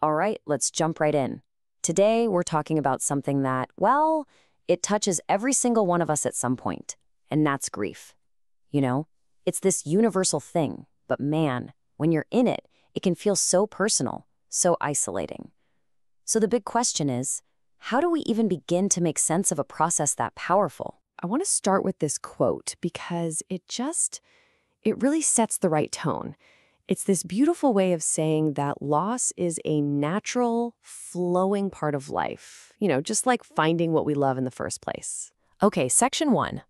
All right, let's jump right in. Today, we're talking about something that, well, it touches every single one of us at some point, and that's grief. You know, it's this universal thing, but man, when you're in it, it can feel so personal, so isolating. So the big question is, how do we even begin to make sense of a process that powerful? I want to start with this quote because it really sets the right tone. It's this beautiful way of saying that loss is a natural, flowing part of life, just like finding what we love in the first place. Okay, section 1,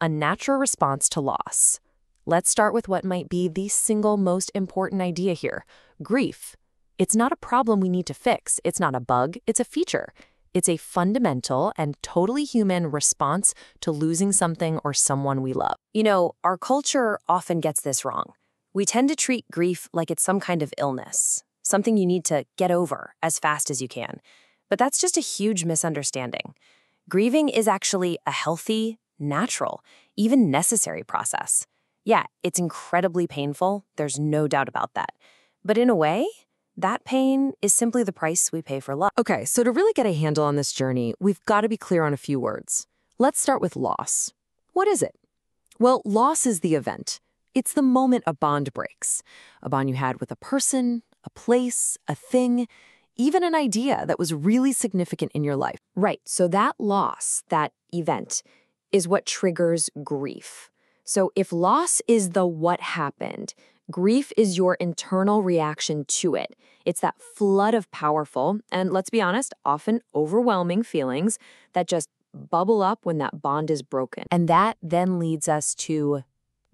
a natural response to loss. Let's start with what might be the single most important idea here, grief. It's not a problem we need to fix. It's not a bug, it's a feature. It's a fundamental and totally human response to losing something or someone we love. You know, our culture often gets this wrong. We tend to treat grief like it's some kind of illness, something you need to get over as fast as you can. But that's just a huge misunderstanding. Grieving is actually a healthy, natural, even necessary process. Yeah, it's incredibly painful, there's no doubt about that. But in a way, that pain is simply the price we pay for love. Okay, so to really get a handle on this journey, we've got to be clear on a few words. Let's start with loss. What is it? Well, loss is the event. It's the moment a bond breaks. A bond you had with a person, a place, a thing, even an idea that was really significant in your life. Right, so that loss, that event, is what triggers grief. So if loss is the what happened, grief is your internal reaction to it. It's that flood of powerful, and let's be honest, often overwhelming feelings that just bubble up when that bond is broken. And that then leads us to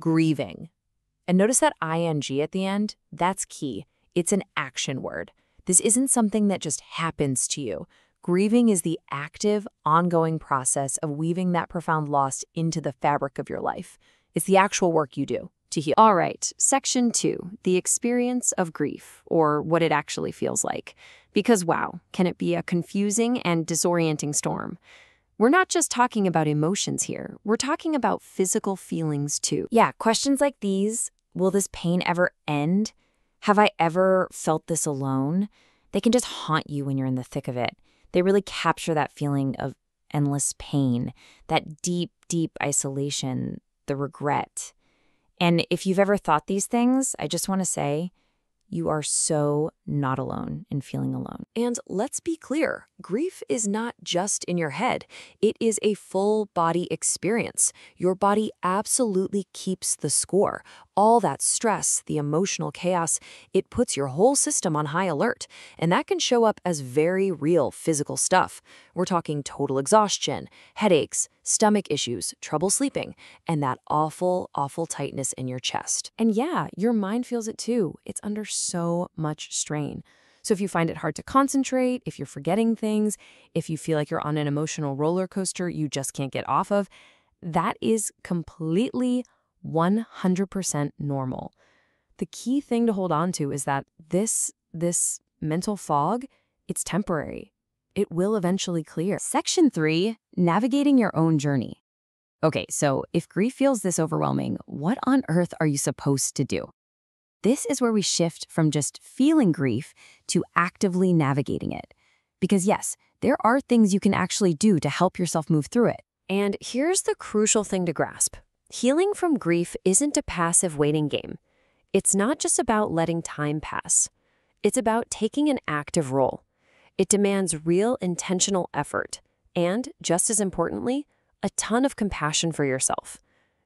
grieving. And notice that ing at the end? That's key. It's an action word. This isn't something that just happens to you. Grieving is the active, ongoing process of weaving that profound loss into the fabric of your life. It's the actual work you do to heal. All right, section 2, the experience of grief, or what it actually feels like. Because wow, can it be a confusing and disorienting storm? We're not just talking about emotions here, we're talking about physical feelings too. Yeah, questions like these, will this pain ever end? Have I ever felt this alone? They can just haunt you when you're in the thick of it. They really capture that feeling of endless pain, that deep, deep isolation, the regret. And if you've ever thought these things, I just want to say, you are so not alone in feeling alone. And let's be clear, grief is not just in your head. It is a full body experience. Your body absolutely keeps the score. All that stress, the emotional chaos, it puts your whole system on high alert. And that can show up as very real physical stuff. We're talking total exhaustion, headaches, stomach issues, trouble sleeping, and that awful, awful tightness in your chest. And yeah, your mind feels it too. It's under so much strain. So if you find it hard to concentrate, if you're forgetting things, if you feel like you're on an emotional roller coaster you just can't get off of, that is completely 100% normal. The key thing to hold on to is that this mental fog, it's temporary. It will eventually clear. Section 3, navigating your own journey. Okay, so if grief feels this overwhelming, what on earth are you supposed to do? This is where we shift from just feeling grief to actively navigating it. Because yes, there are things you can actually do to help yourself move through it. And here's the crucial thing to grasp. Healing from grief isn't a passive waiting game. It's not just about letting time pass. It's about taking an active role. It demands real intentional effort and, just as importantly, a ton of compassion for yourself.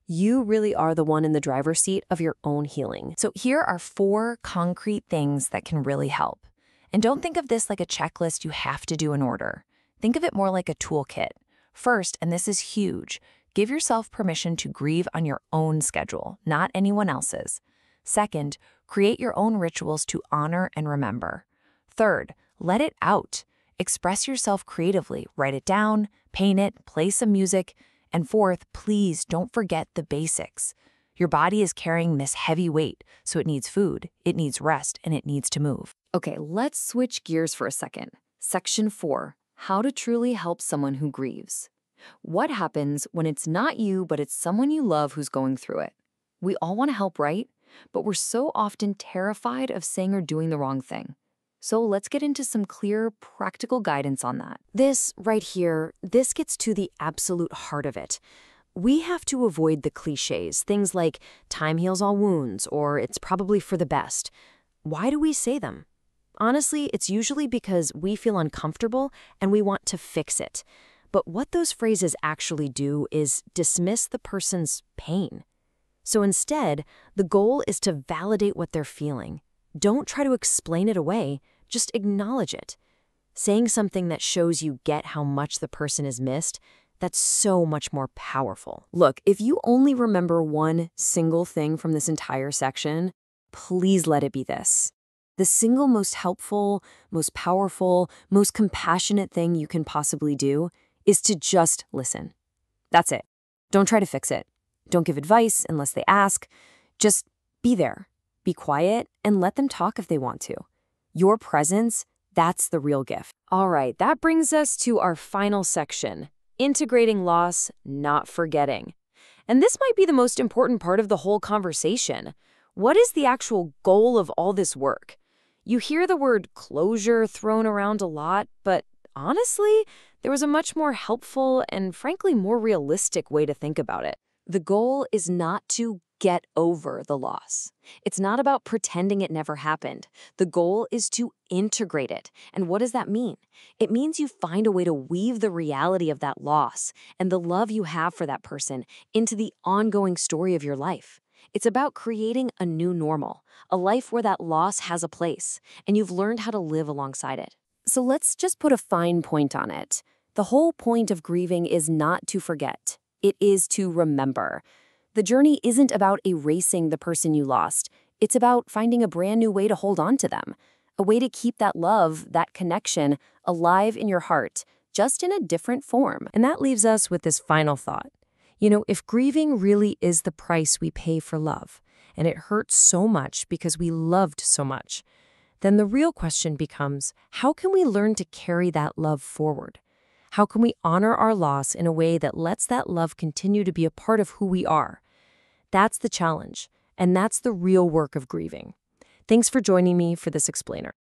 You really are the one in the driver's seat of your own healing. So here are 4 concrete things that can really help. And don't think of this like a checklist you have to do in order. Think of it more like a toolkit. First, and this is huge, give yourself permission to grieve on your own schedule, not anyone else's. Second, create your own rituals to honor and remember. Third, let it out. Express yourself creatively. Write it down, paint it, play some music. And fourth, please don't forget the basics. Your body is carrying this heavy weight, so it needs food, it needs rest, and it needs to move. Okay, let's switch gears for a second. Section 4, how to truly help someone who grieves. What happens when it's not you, but it's someone you love who's going through it? We all want to help, right? But we're so often terrified of saying or doing the wrong thing. So let's get into some clear, practical guidance on that. This right here, this gets to the absolute heart of it. We have to avoid the cliches, things like time heals all wounds or it's probably for the best. Why do we say them? Honestly, it's usually because we feel uncomfortable and we want to fix it. But what those phrases actually do is dismiss the person's pain. So instead, the goal is to validate what they're feeling. Don't try to explain it away, just acknowledge it. Saying something that shows you get how much the person is missed, that's so much more powerful. Look, if you only remember one single thing from this entire section, please let it be this. The single most helpful, most powerful, most compassionate thing you can possibly do is to just listen. That's it. Don't try to fix it. Don't give advice unless they ask. Just be there. Be quiet and let them talk if they want to. Your presence, that's the real gift. All right, that brings us to our final section, integrating loss, not forgetting. And this might be the most important part of the whole conversation. What is the actual goal of all this work? You hear the word closure thrown around a lot, but honestly, there was a much more helpful and frankly more realistic way to think about it. The goal is not to get over the loss. It's not about pretending it never happened. The goal is to integrate it. And what does that mean? It means you find a way to weave the reality of that loss and the love you have for that person into the ongoing story of your life. It's about creating a new normal, a life where that loss has a place, and you've learned how to live alongside it. So let's just put a fine point on it. The whole point of grieving is not to forget. It is to remember. The journey isn't about erasing the person you lost. It's about finding a brand new way to hold on to them, a way to keep that love, that connection, alive in your heart, just in a different form. And that leaves us with this final thought. If grieving really is the price we pay for love, and it hurts so much because we loved so much, then the real question becomes, how can we learn to carry that love forward? How can we honor our loss in a way that lets that love continue to be a part of who we are? That's the challenge, and that's the real work of grieving. Thanks for joining me for this explainer.